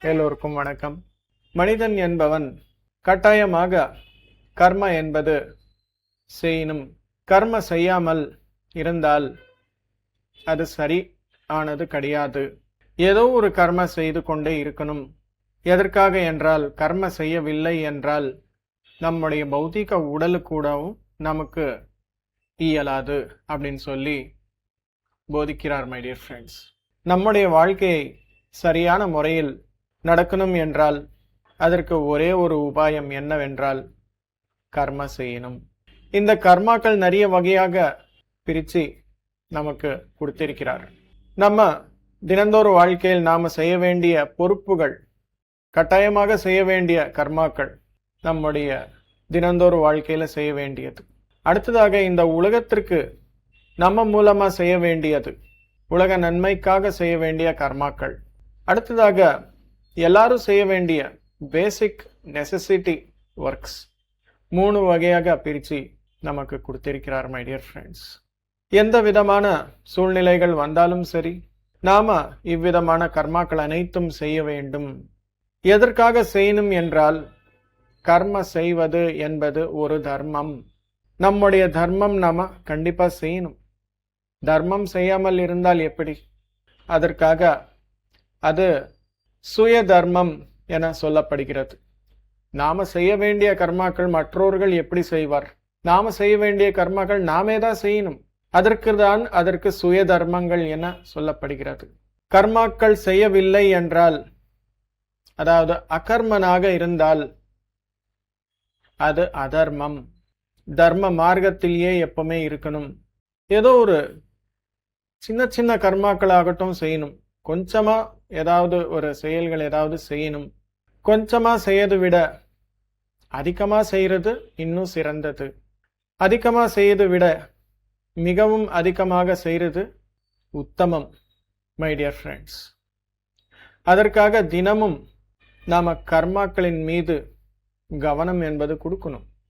எல்லோருக்கும் வணக்கம். மனிதன் என்பவன் கட்டாயமாக கர்ம என்பது செய்யணும். கர்ம செய்யாமல் இருந்தால் அது சரி ஆனது கிடையாது. ஏதோ ஒரு கர்ம செய்து கொண்டே இருக்கணும். எதற்காக என்றால், கர்ம செய்யவில்லை என்றால் நம்முடைய பௌதிக உடலுக்கூடவும் நமக்கு இயலாது அப்படின்னு சொல்லி போதிக்கிறார். மை டியர் ஃப்ரெண்ட்ஸ், நம்முடைய வாழ்க்கையை சரியான முறையில் நடக்கணும் என்றால் அதற்கு ஒரே ஒரு உபாயம் என்னவென்றால் கர்ம செய்யணும். இந்த கர்மாக்கள் நிறைய வகையாக பிரித்து நமக்கு கொடுத்திருக்கிறார். நம்ம தினந்தோறும் வாழ்க்கையில் நாம செய்ய வேண்டிய பொறுப்புகள், கட்டாயமாக செய்ய வேண்டிய கர்மாக்கள் நம்முடைய தினந்தோறும் வாழ்க்கையில செய்ய வேண்டியது. அடுத்ததாக இந்த உலகத்திற்கு நம்ம மூலமா செய்ய வேண்டியது, உலக நன்மைக்காக செய்ய வேண்டிய கர்மாக்கள். அடுத்ததாக எல்லாரும் செய்ய வேண்டிய பேசிக் நெசசிட்டி ஒர்க்ஸ். 3 வகையாக பிரித்து நமக்கு கொடுத்திருக்கிறார். மை டியர் ஃப்ரெண்ட்ஸ், எந்த விதமான சூழ்நிலைகள் வந்தாலும் சரி, நாம இவ்விதமான கர்மாக்கள் அனைத்தும் செய்ய வேண்டும். எதற்காக செய்யணும் என்றால், கர்ம செய்வது என்பது ஒரு தர்மம். நம்முடைய தர்மம் நாம கண்டிப்பா செய்யணும். தர்மம் செய்யாமல் இருந்தால் எப்படி? அதற்காக அது சுய தர்மம் என சொல்லப்படுகிறது. நாம செய்ய வேண்டிய கர்மாக்கள் மற்றவர்கள் எப்படி செய்வார்? நாம செய்ய வேண்டிய கர்மாக்கள் நாமே தான் செய்யணும். அதற்கு சுய தர்மங்கள் என சொல்லப்படுகிறது. கர்மாக்கள் செய்யவில்லை என்றால், அதாவது அகர்மனாக இருந்தால் அது அதர்மம். தர்ம மார்க்கத்திலேயே எப்பவுமே இருக்கணும். ஏதோ ஒரு சின்ன சின்ன கர்மாக்களாகட்டும் செய்யணும். கொஞ்சமா ஏதாவது ஒரு செயல்கள் ஏதாவது செய்யணும். கொஞ்சமா செய்யதை விட அதிகமா செய்யறது இன்னும் சிறந்தது. அதிகமா செய்யதை விட மிகவும் அதிகமாக செய்யறது உத்தமம். மை டியர் ஃப்ரெண்ட்ஸ், அதற்காக தினமும் நாம கர்மாக்களின் மீது கவனம் என்பது கொடுக்கணும்.